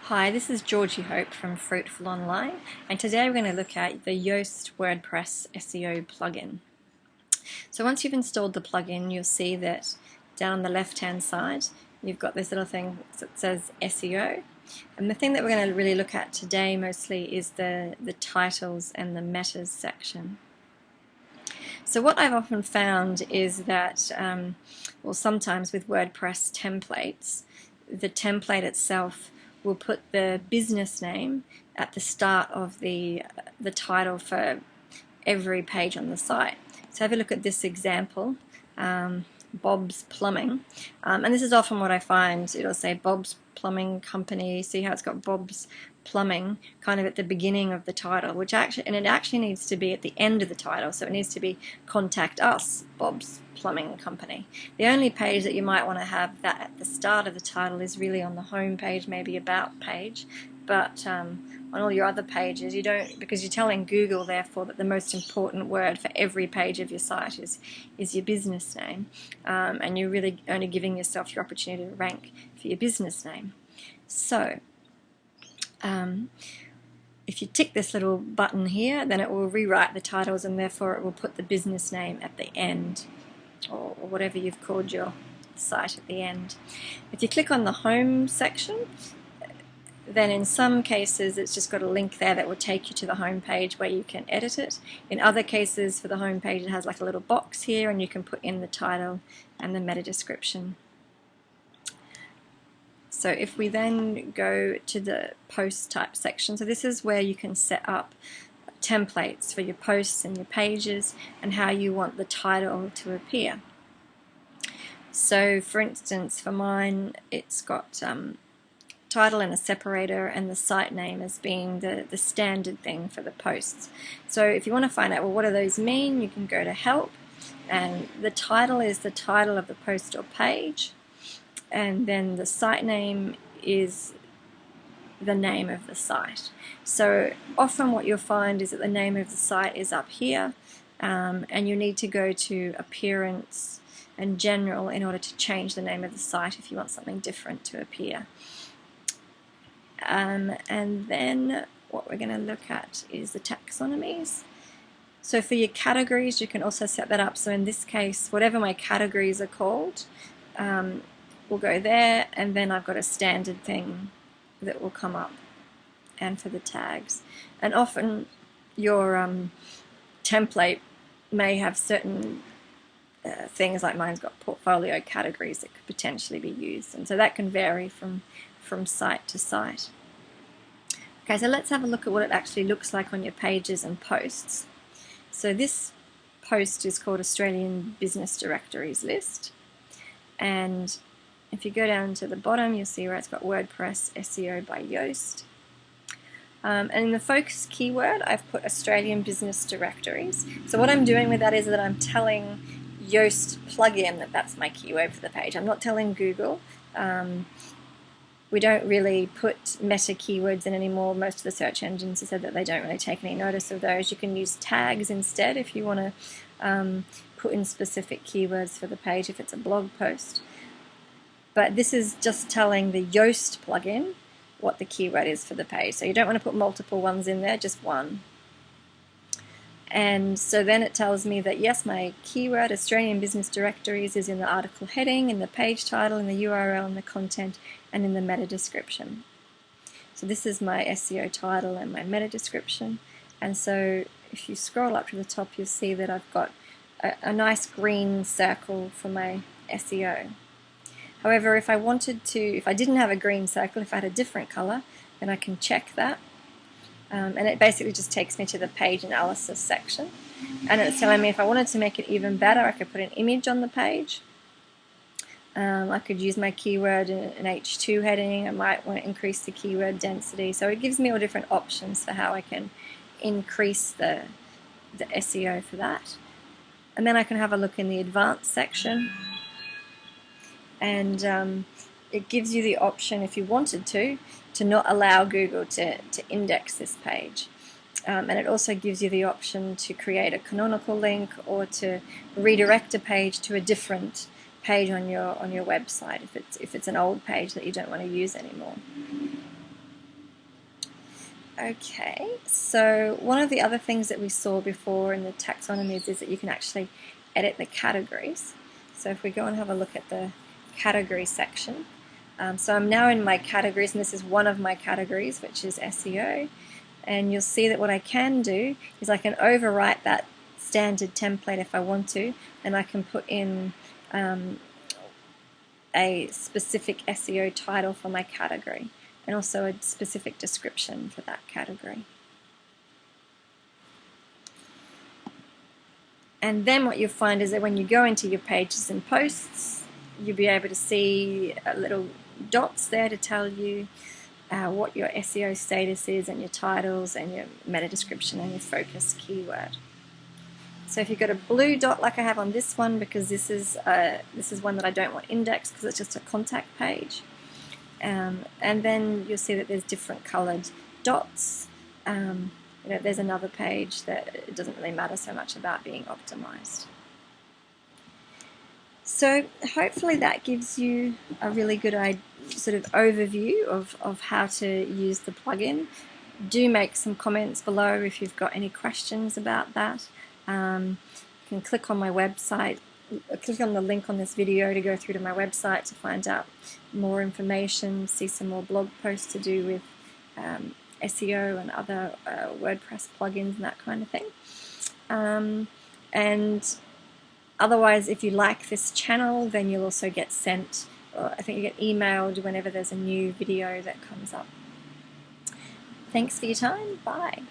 Hi, this is Georgie Hope from Fruitful Online, and today we're going to look at the Yoast WordPress SEO plugin. So once you've installed the plugin, you'll see that down the left-hand side you've got this little thing that says SEO, and the thing that we're going to really look at today mostly is the titles and the metas section. So what I've often found is that, sometimes with WordPress templates, the template itself will put the business name at the start of the title for every page on the site. So have a look at this example, Bob's Plumbing, and this is often what I find. It'll say Bob's Plumbing Company. See how it's got Bob's Plumbing kind of at the beginning of the title, it actually needs to be at the end of the title, so it needs to be Contact Us, Bob's Plumbing Company. The only page that you might want to have that at the start of the title is really on the home page, maybe About page, but on all your other pages you don't, because you're telling Google therefore that the most important word for every page of your site is your business name, and you're really only giving yourself your opportunity to rank for your business name. So if you tick this little button here, then it will rewrite the titles, and therefore it will put the business name at the end, or whatever you've called your site at the end. If you click on the home section, then in some cases it's just got a link there that will take you to the home page where you can edit it. In other cases, for the home page, it has like a little box here and you can put in the title and the meta description. So if we then go to the post type section, so this is where you can set up templates for your posts and your pages and how you want the title to appear. So for instance, for mine, it's got title and a separator and the site name as being the standard thing for the posts. So if you want to find out, well, what do those mean, you can go to Help, and the title is the title of the post or page, and then the site name is the name of the site. So often what you'll find is that the name of the site is up here, and you need to go to Appearance and General in order to change the name of the site if you want something different to appear. And then what we're going to look at is the taxonomies. So for your categories, you can also set that up. So in this case, whatever my categories are called, will go there, and then I've got a standard thing that will come up, and for the tags. And often your template may have certain things, like mine's got portfolio categories that could potentially be used, and so that can vary from site to site. Okay, so let's have a look at what it actually looks like on your pages and posts. So this post is called Australian Business Directories List, and if you go down to the bottom, you'll see where it's got WordPress SEO by Yoast. And in the focus keyword, I've put Australian Business Directories. So what I'm doing with that is that I'm telling Yoast plugin that that's my keyword for the page. I'm not telling Google. We don't really put meta keywords in anymore. Most of the search engines have said that they don't really take any notice of those. You can use tags instead if you want to put in specific keywords for the page if it's a blog post. But this is just telling the Yoast plugin what the keyword is for the page. So you don't want to put multiple ones in there, just one. And so then it tells me that yes, my keyword Australian Business Directories is in the article heading, in the page title, in the URL, in the content, and in the meta description. So this is my SEO title and my meta description. And so if you scroll up to the top, you'll see that I've got a nice green circle for my SEO. However, if I didn't have a green circle, if I had a different color, then I can check that. And it basically just takes me to the page analysis section. And it's telling me if I wanted to make it even better, I could put an image on the page. I could use my keyword in an H2 heading. I might want to increase the keyword density. So it gives me all different options for how I can increase the SEO for that. And then I can have a look in the advanced section. And it gives you the option, if you wanted to not allow Google to index this page. And it also gives you the option to create a canonical link or to redirect a page to a different page on your website if it's an old page that you don't want to use anymore. Okay, so one of the other things that we saw before in the taxonomies is that you can actually edit the categories. So if we go and have a look at the category section, so I'm now in my categories, and this is one of my categories, which is SEO. And you'll see that what I can do is I can overwrite that standard template if I want to, and I can put in a specific SEO title for my category, and also a specific description for that category. And then what you'll find is that when you go into your pages and posts, you'll be able to see little dots there to tell you what your SEO status is, and your titles, and your meta description, and your focus keyword. So if you've got a blue dot like I have on this one, because this is one that I don't want indexed because it's just a contact page, and then you'll see that there's different coloured dots. There's another page that it doesn't really matter so much about being optimized. So hopefully that gives you a really good sort of overview of how to use the plugin. Do make some comments below if you've got any questions about that. You can click on my website, click on the link on this video to go through to my website to find out more information, see some more blog posts to do with SEO and other WordPress plugins and that kind of thing. And otherwise, if you like this channel, then you'll also get sent, or I think you get emailed whenever there's a new video that comes up. Thanks for your time. Bye.